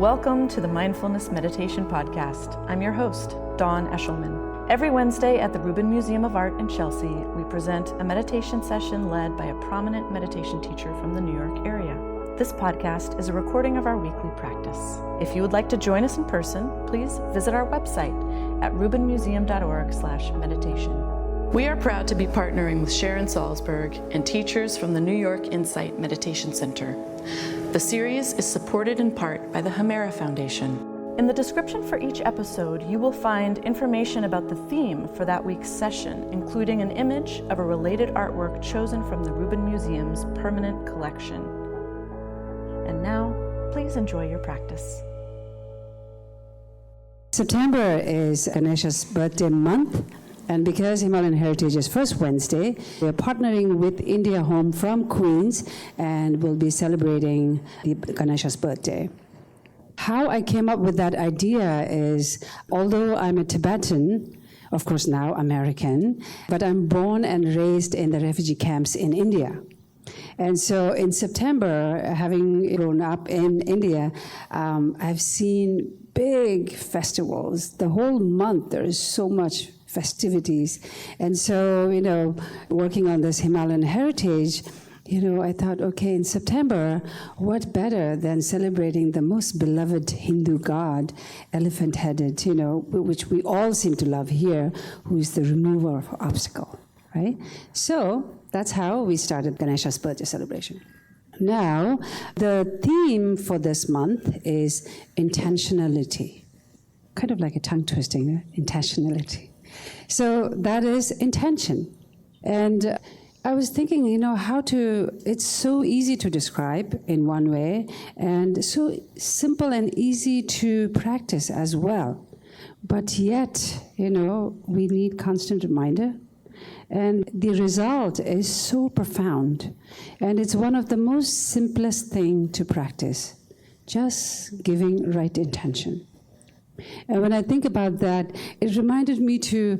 Welcome to the Mindfulness Meditation Podcast. I'm your host, Dawn Eshelman. Every Wednesday at the Rubin Museum of Art in Chelsea, we present a meditation session led by a prominent meditation teacher from the New York area. This podcast is a recording of our weekly practice. If you would like to join us in person, please visit our website at rubinmuseum.org/meditation. We are proud to be partnering with Sharon Salzberg and teachers from the New York Insight Meditation Center. The series is supported in part by the Hemera Foundation. In the description for each episode, you will find information about the theme for that week's session, including an image of a related artwork chosen from the Rubin Museum's permanent collection. And now, please enjoy your practice. September is Ganesha's birthday month. And because Himalayan Heritage is first Wednesday, we're partnering with India Home from Queens and we'll be celebrating Ganesha's birthday. How I came up with that idea is, although I'm a Tibetan, of course now American, but I'm born and raised in the refugee camps in India. And so in September, having grown up in India, I've seen big festivals. The whole month there is so much festivities. And so, working on this Himalayan heritage, I thought, okay, in September, what better than celebrating the most beloved Hindu god, elephant-headed, which we all seem to love here, who is the remover of obstacle, right? So that's how we started Ganesha's birthday celebration. Now, the theme for this month is intentionality. Kind of like a tongue twisting, intentionality. So that is intention. And I was thinking, it's so easy to describe in one way and so simple and easy to practice as well. But yet, we need constant reminder. And the result is so profound. And it's one of the most simplest things to practice, just giving right intention. And when I think about that, it reminded me to,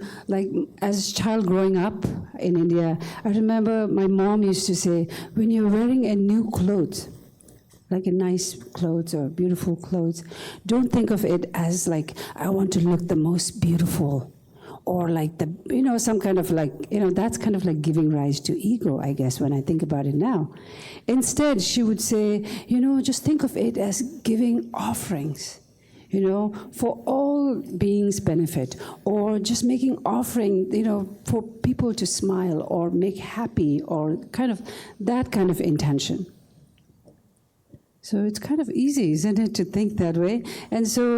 as a child growing up in India, I remember my mom used to say, when you're wearing a new clothes, like a nice clothes or beautiful clothes, don't think of it as I want to look the most beautiful. Or some kind of that's kind of like giving rise to ego, I guess, when I think about it now. Instead, she would say, just think of it as giving offerings. For all beings' benefit, or just making offering, for people to smile or make happy, or that kind of intention. So it's kind of easy, isn't it, to think that way? And so,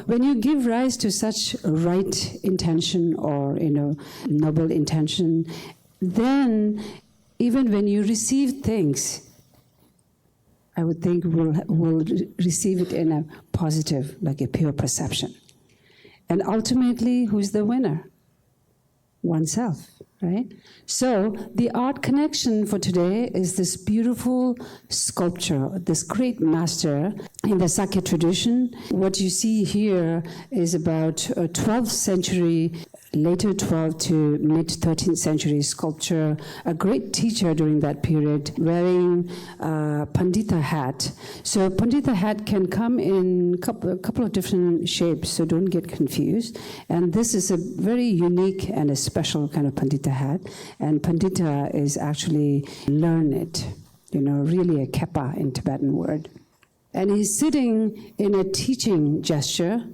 when you give rise to such right intention or, noble intention, then even when you receive things, I would think we'll receive it in a positive, like a pure perception. And ultimately, who's the winner? Oneself, right? So the art connection for today is this beautiful sculpture, this great master in the Sakya tradition. What you see here is about a 12th century, later 12th to mid-13th century sculpture, a great teacher during that period, wearing a Pandita hat. So Pandita hat can come in a couple of different shapes, so don't get confused. And this is a very unique and a special kind of Pandita hat. And Pandita is actually learned, really a kepa in Tibetan word. And he's sitting in a teaching gesture.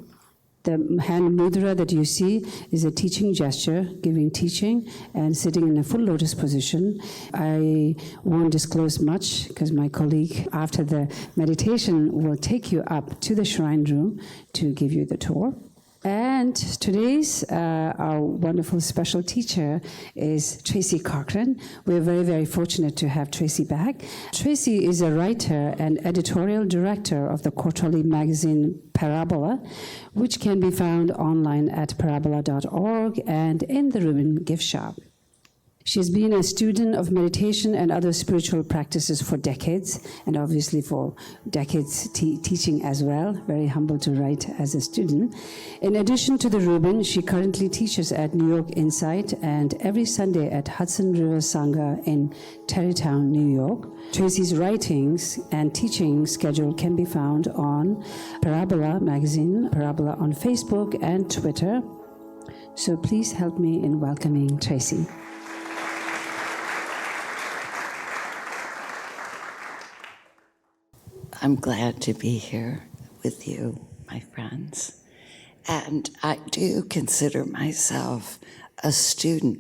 The hand mudra that you see is a teaching gesture, giving teaching, and sitting in a full lotus position. I won't disclose much because my colleague after the meditation will take you up to the shrine room to give you the tour. And today's our wonderful special teacher is Tracy Cochran. We're very, very fortunate to have Tracy back. Tracy is a writer and editorial director of the quarterly magazine Parabola, which can be found online at parabola.org and in the Rubin gift shop. She's been a student of meditation and other spiritual practices for decades, and obviously for decades teaching as well. Very humble to write as a student. In addition to the Rubin, she currently teaches at New York Insight and every Sunday at Hudson River Sangha in Tarrytown, New York. Tracy's writings and teaching schedule can be found on Parabola Magazine, Parabola on Facebook and Twitter. So please help me in welcoming Tracy. I'm glad to be here with you, my friends. And I do consider myself a student.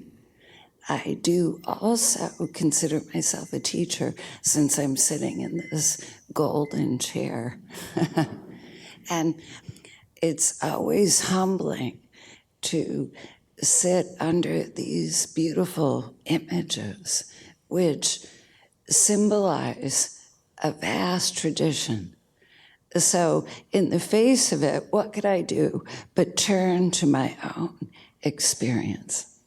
I do also consider myself a teacher since I'm sitting in this golden chair. And it's always humbling to sit under these beautiful images which symbolize a vast tradition. So in the face of it, what could I do but turn to my own experience?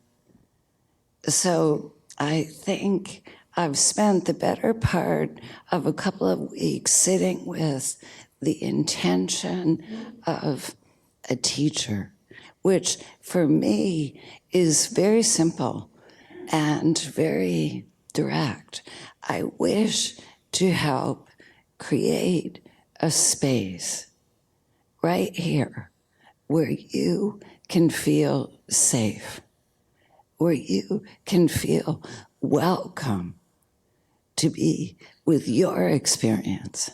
So I think I've spent the better part of a couple of weeks sitting with the intention of a teacher, which for me is very simple and very direct. I wish to help create a space right here where you can feel safe, where you can feel welcome to be with your experience.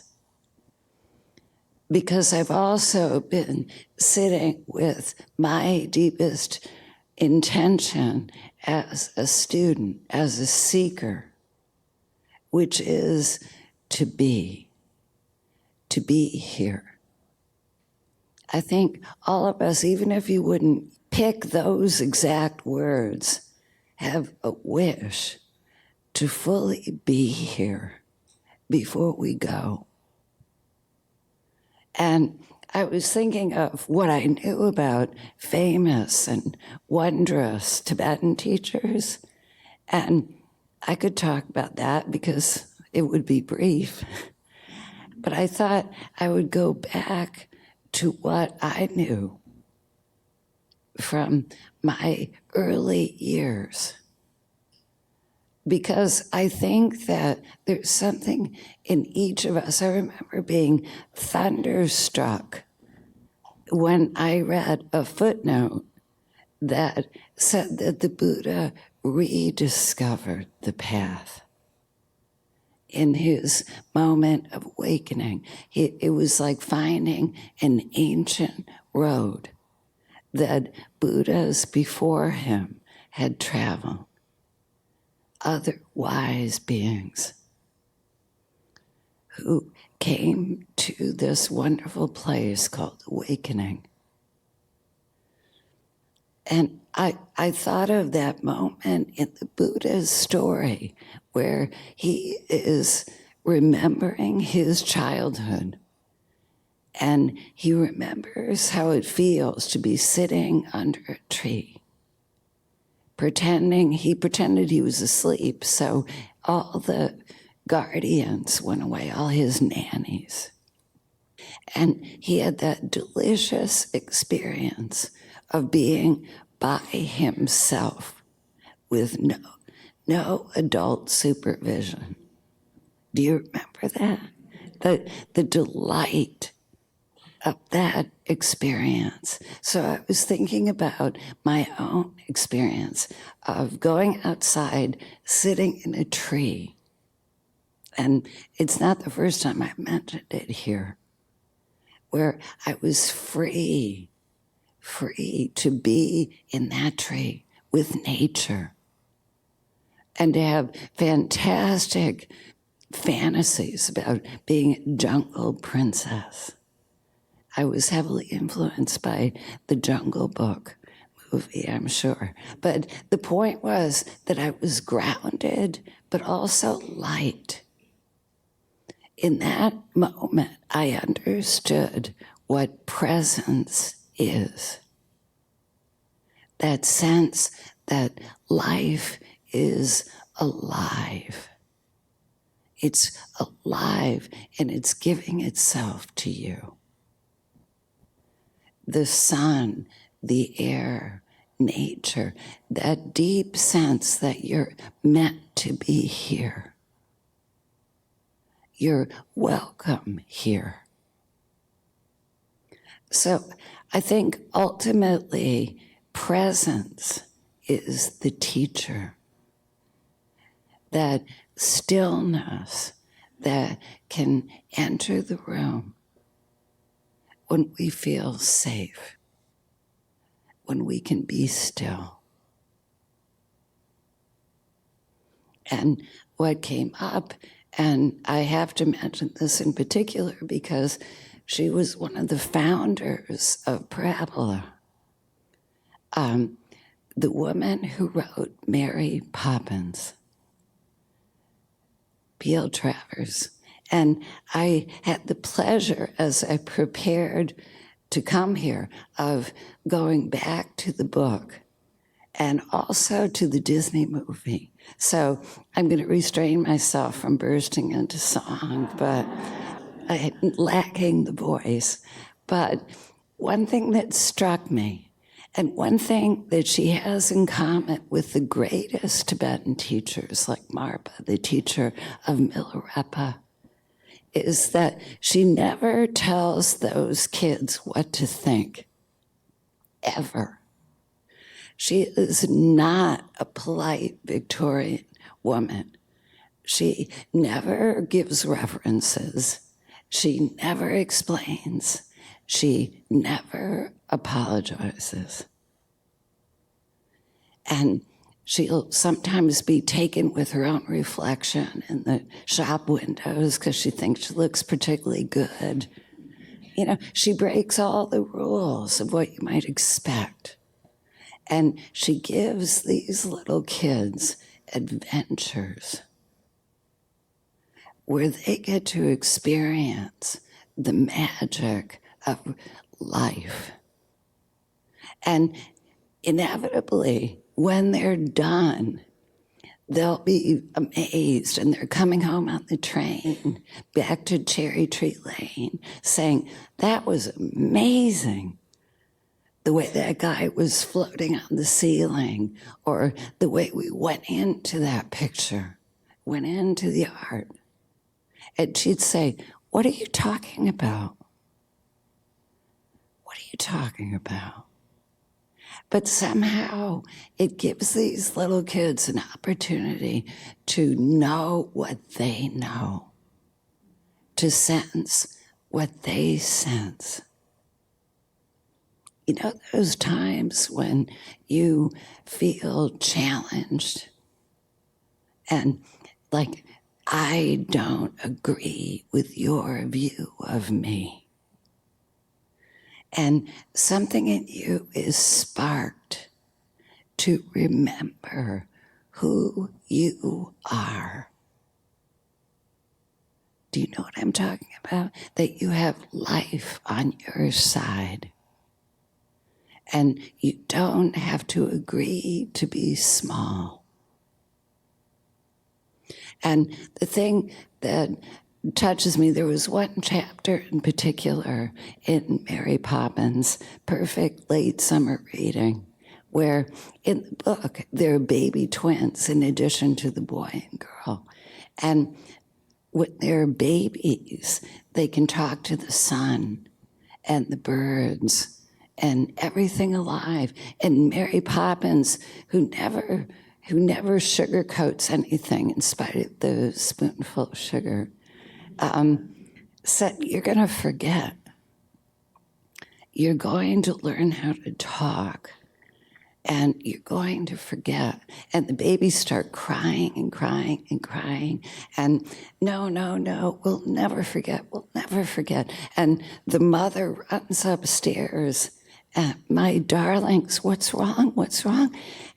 Because I've also been sitting with my deepest intention as a student, as a seeker, which is to be here. I think all of us, even if you wouldn't pick those exact words, have a wish to fully be here before we go. And I was thinking of what I knew about famous and wondrous Tibetan teachers, and I could talk about that because it would be brief. But I thought I would go back to what I knew from my early years. Because I think that there's something in each of us. I remember being thunderstruck when I read a footnote that said that the Buddha rediscovered the path. In his moment of awakening, it was like finding an ancient road that Buddhas before him had traveled. Other wise beings who came to this wonderful place called awakening. And I thought of that moment in the Buddha's story where he is remembering his childhood. And he remembers how it feels to be sitting under a tree. He pretended he was asleep, so all the guardians went away, all his nannies. And he had that delicious experience of being by himself with no adult supervision. Do you remember that? The delight of that experience. So I was thinking about my own experience of going outside, sitting in a tree. And it's not the first time I've mentioned it here, where I was free to be in that tree with nature and to have fantastic fantasies about being a jungle princess. I was heavily influenced by the Jungle Book movie, I'm sure. But the point was that I was grounded, but also light. In that moment, I understood what presence is. That sense that life is alive. It's alive and it's giving itself to you. The sun, the air, nature, that deep sense that you're meant to be here. You're welcome here. So I think ultimately presence is the teacher. That stillness that can enter the room when we feel safe, when we can be still. And what came up, and I have to mention this in particular because she was one of the founders of Parabola. The woman who wrote Mary Poppins, P.L. Travers. And I had the pleasure, as I prepared to come here, of going back to the book and also to the Disney movie. So I'm going to restrain myself from bursting into song, but I'm lacking the voice. But one thing that struck me, and one thing that she has in common with the greatest Tibetan teachers like Marpa, the teacher of Milarepa, is that she never tells those kids what to think, ever. She is not a polite Victorian woman. She never gives references. She never explains. She never apologizes. And she'll sometimes be taken with her own reflection in the shop windows because she thinks she looks particularly good. You know, she breaks all the rules of what you might expect. And she gives these little kids adventures where they get to experience the magic of life. And inevitably, when they're done, they'll be amazed, and they're coming home on the train back to Cherry Tree Lane saying, "That was amazing. The way that guy was floating on the ceiling, or the way we went into that picture, went into the art." And she'd say, "What are you talking about? What are you talking about?" But somehow it gives these little kids an opportunity to know what they know, to sense what they sense. You know, those times when you feel challenged and like, I don't agree with your view of me. And something in you is sparked to remember who you are. Do you know what I'm talking about? That you have life on your side. And you don't have to agree to be small. And the thing that touches me, there was one chapter in particular in Mary Poppins' perfect late summer reading, where in the book there are baby twins in addition to the boy and girl. And when they're babies, they can talk to the sun and the birds and everything alive. And Mary Poppins, who never sugarcoats anything in spite of the spoonful of sugar, said, "You're going to forget. You're going to learn how to talk, and you're going to forget." And the babies start crying and crying and crying. And no, we'll never forget. We'll never forget. And the mother runs upstairs. "My darlings, what's wrong? What's wrong?"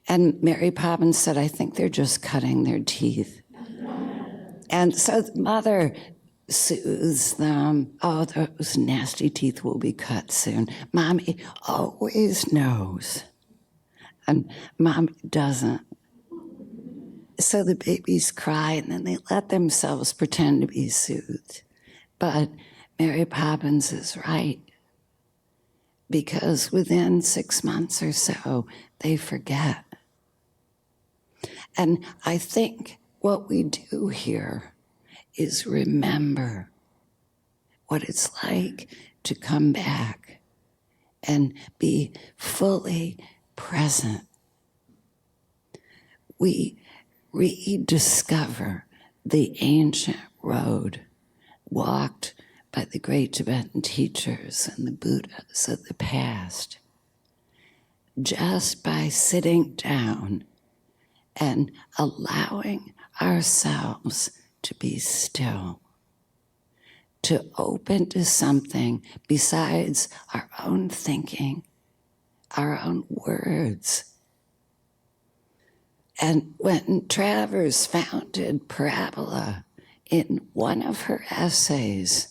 And Mary Poppins said, "I think they're just cutting their teeth." And so the mother soothes them. "Oh, those nasty teeth will be cut soon. Mommy always knows." And Mommy doesn't. So the babies cry and then they let themselves pretend to be soothed. But Mary Poppins is right, because within 6 months or so, they forget. And I think what we do here is remember what it's like to come back and be fully present. We rediscover the ancient road walked by the great Tibetan teachers and the Buddhas of the past, just by sitting down and allowing ourselves to be still, to open to something besides our own thinking, our own words. And when Travers founded Parabola, in one of her essays,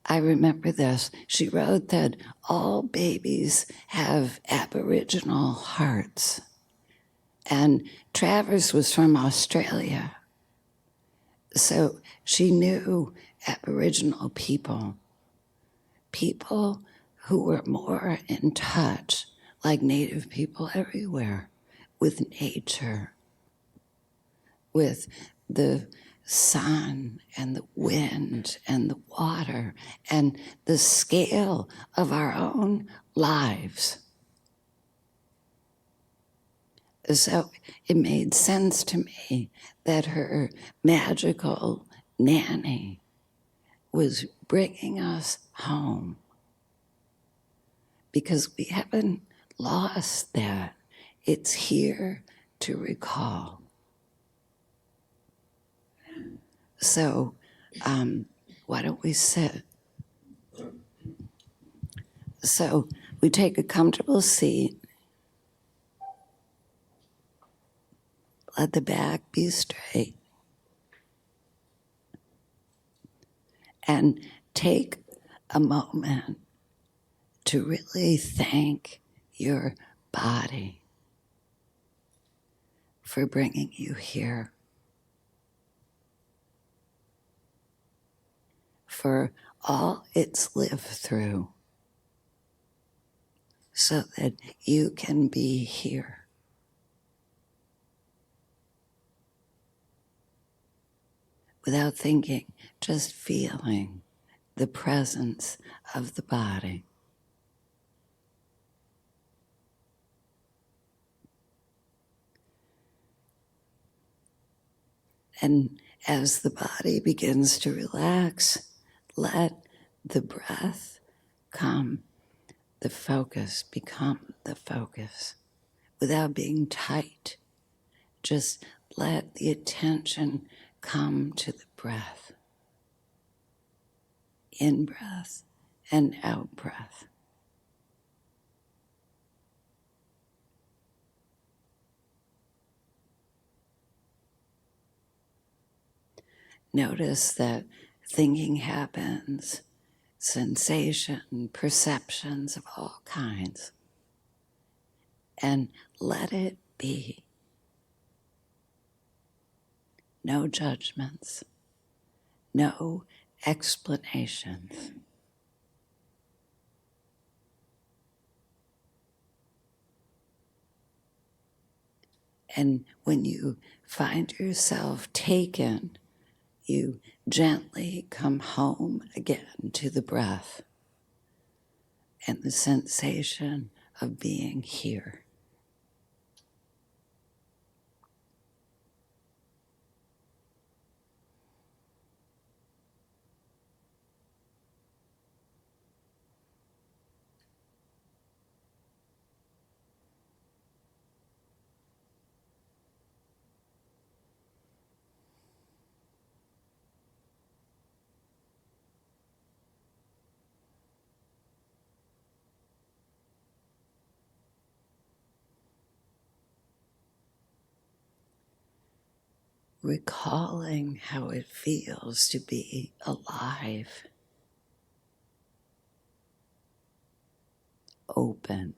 I remember this, she wrote that all babies have Aboriginal hearts. And Travers was from Australia, so she knew Aboriginal people, people who were more in touch, like Native people everywhere, with nature, with the sun and the wind and the water and the scale of our own lives. So it made sense to me that her magical nanny was bringing us home, because we haven't lost that. It's here to recall. So why don't we sit? So we take a comfortable seat. Let the back be straight. And take a moment to really thank your body for bringing you here, for all it's lived through, so that you can be here. Without thinking, just feeling the presence of the body. And as the body begins to relax, let the breath come, the focus become the focus, without being tight. Just let the attention come to the breath. In breath and out breath. Notice that thinking happens, sensation, perceptions of all kinds, and let it be. No judgments, no explanations. And when you find yourself taken, you gently come home again to the breath and the sensation of being here. Recalling how it feels to be alive, open,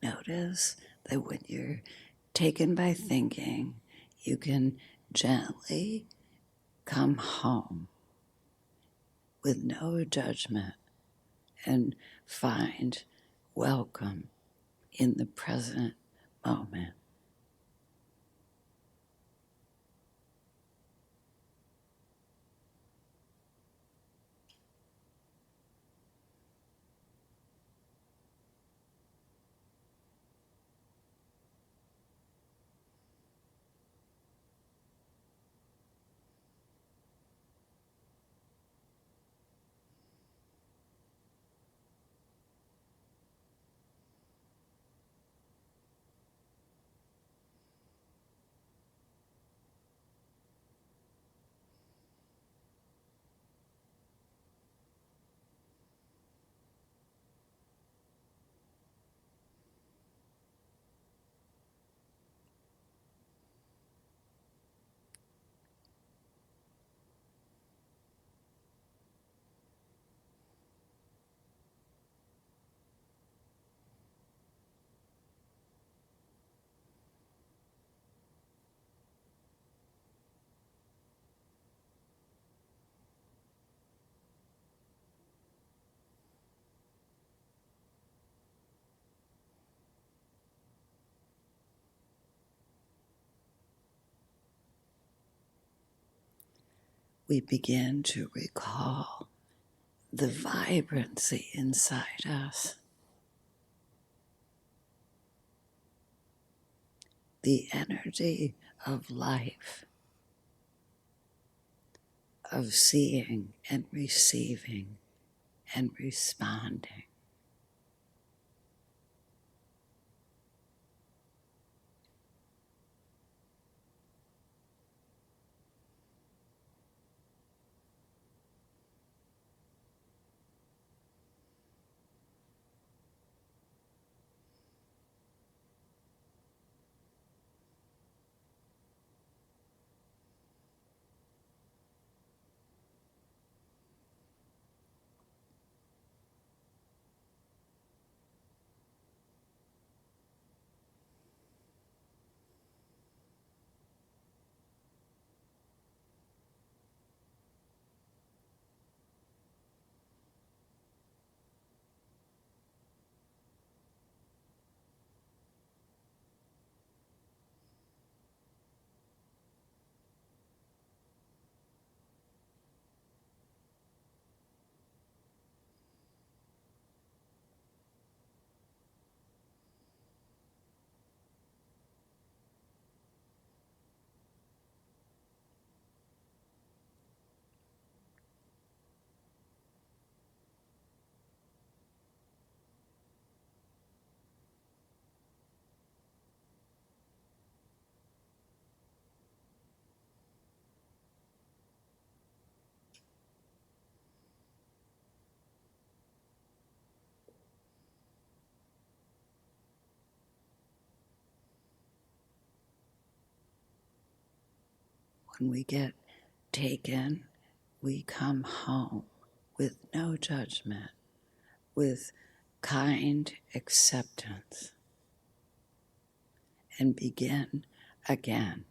Notice that when you're taken by thinking, you can gently come home with no judgment and find welcome in the present moment. We begin to recall the vibrancy inside us, the energy of life, of seeing and receiving and responding. When we get taken, we come home with no judgment, with kind acceptance, and begin again.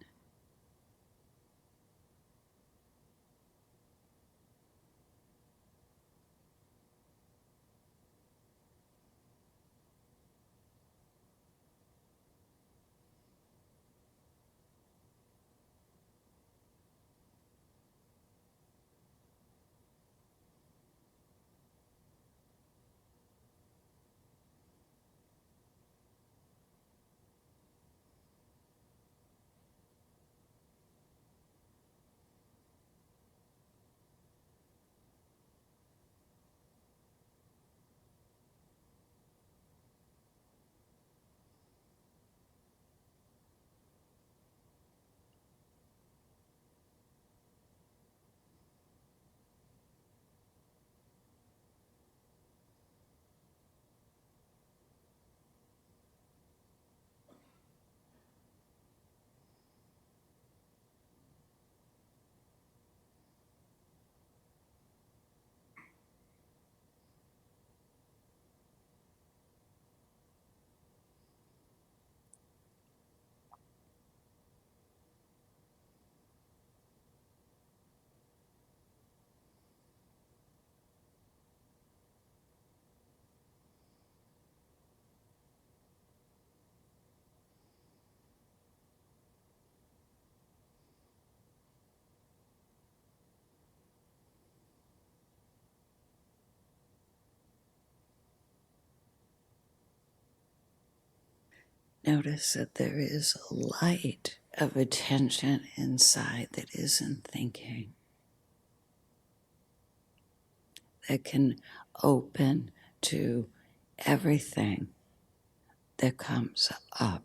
Notice that there is a light of attention inside that isn't thinking, that can open to everything that comes up.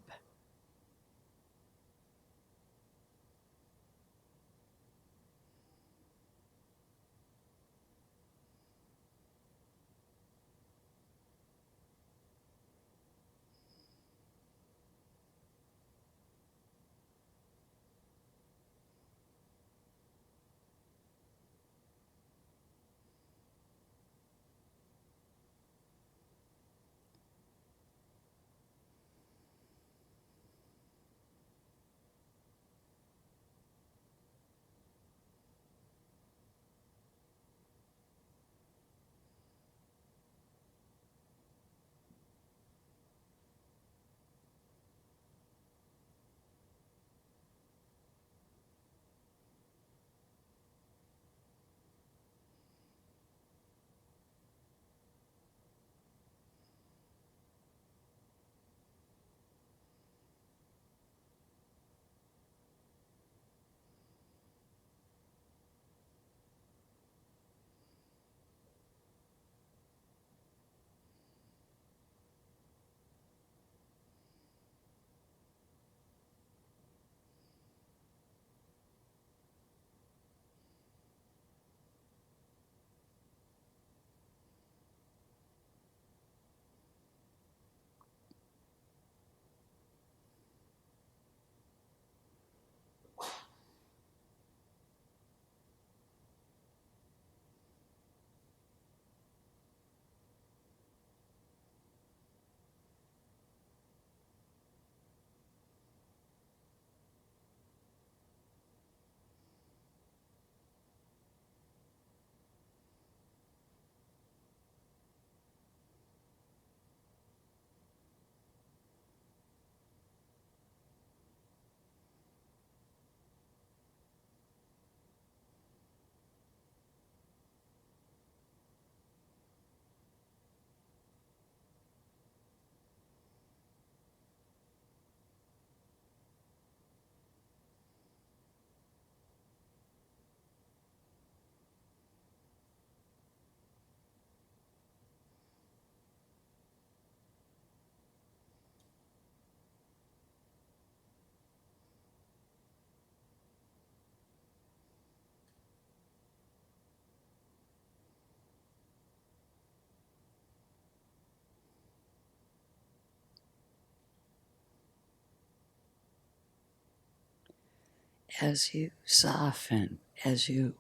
As you soften, as you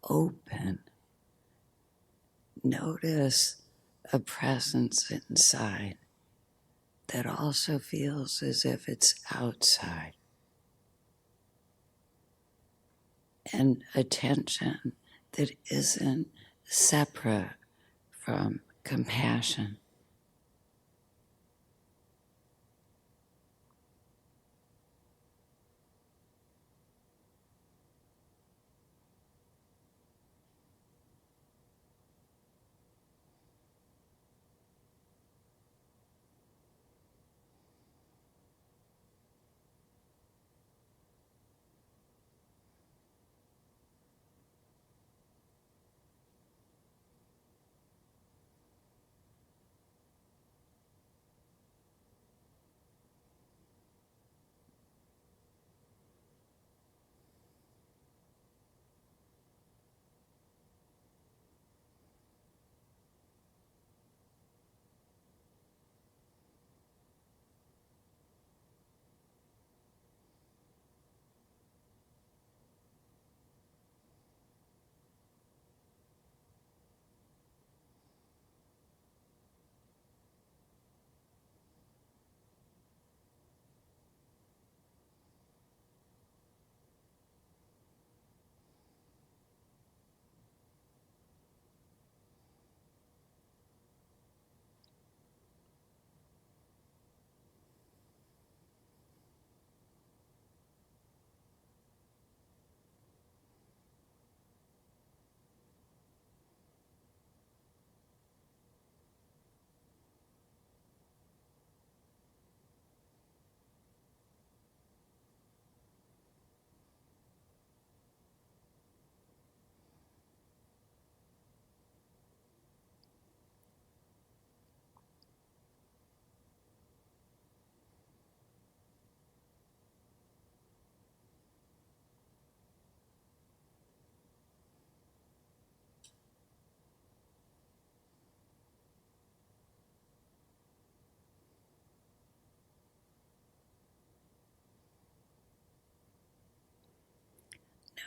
open, notice a presence inside that also feels as if it's outside. And attention that isn't separate from compassion.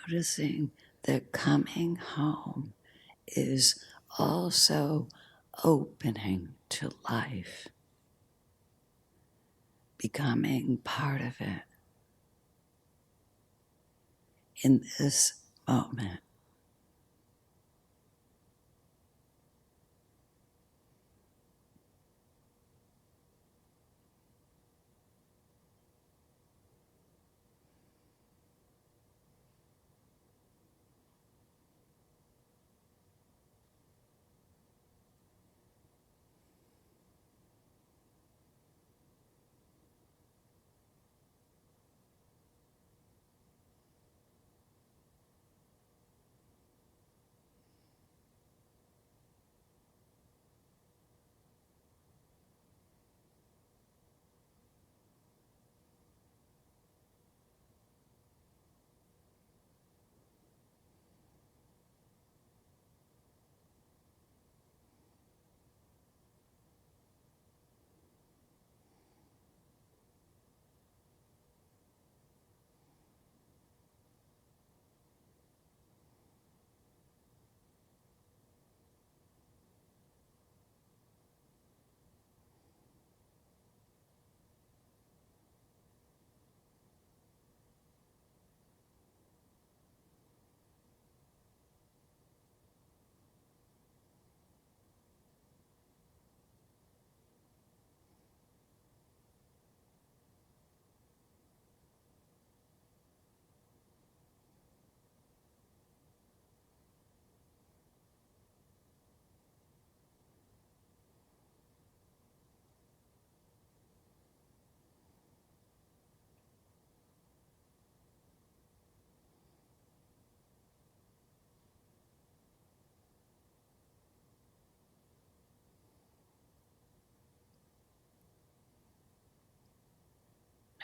noticing that coming home is also opening to life, becoming part of it in this moment.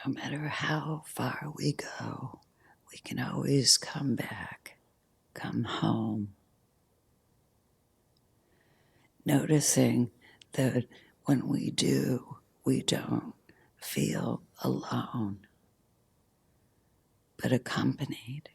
No matter how far we go, we can always come back, come home. Noticing that when we do, we don't feel alone, but accompanied.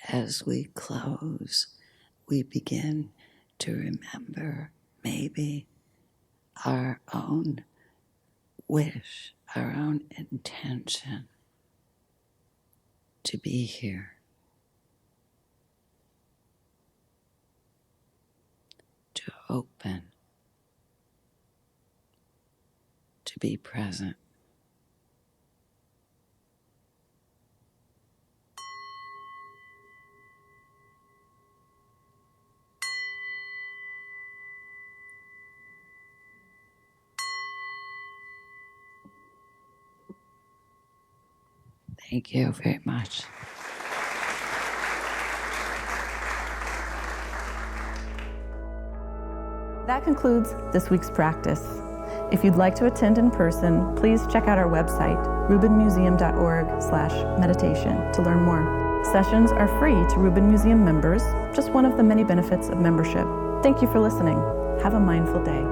As we close, we begin to remember maybe our own wish, our own intention to be here, to open, to be present. Thank you very much. That concludes this week's practice. If you'd like to attend in person, please check out our website, rubinmuseum.org/meditation, to learn more. Sessions are free to Rubin Museum members, just one of the many benefits of membership. Thank you for listening. Have a mindful day.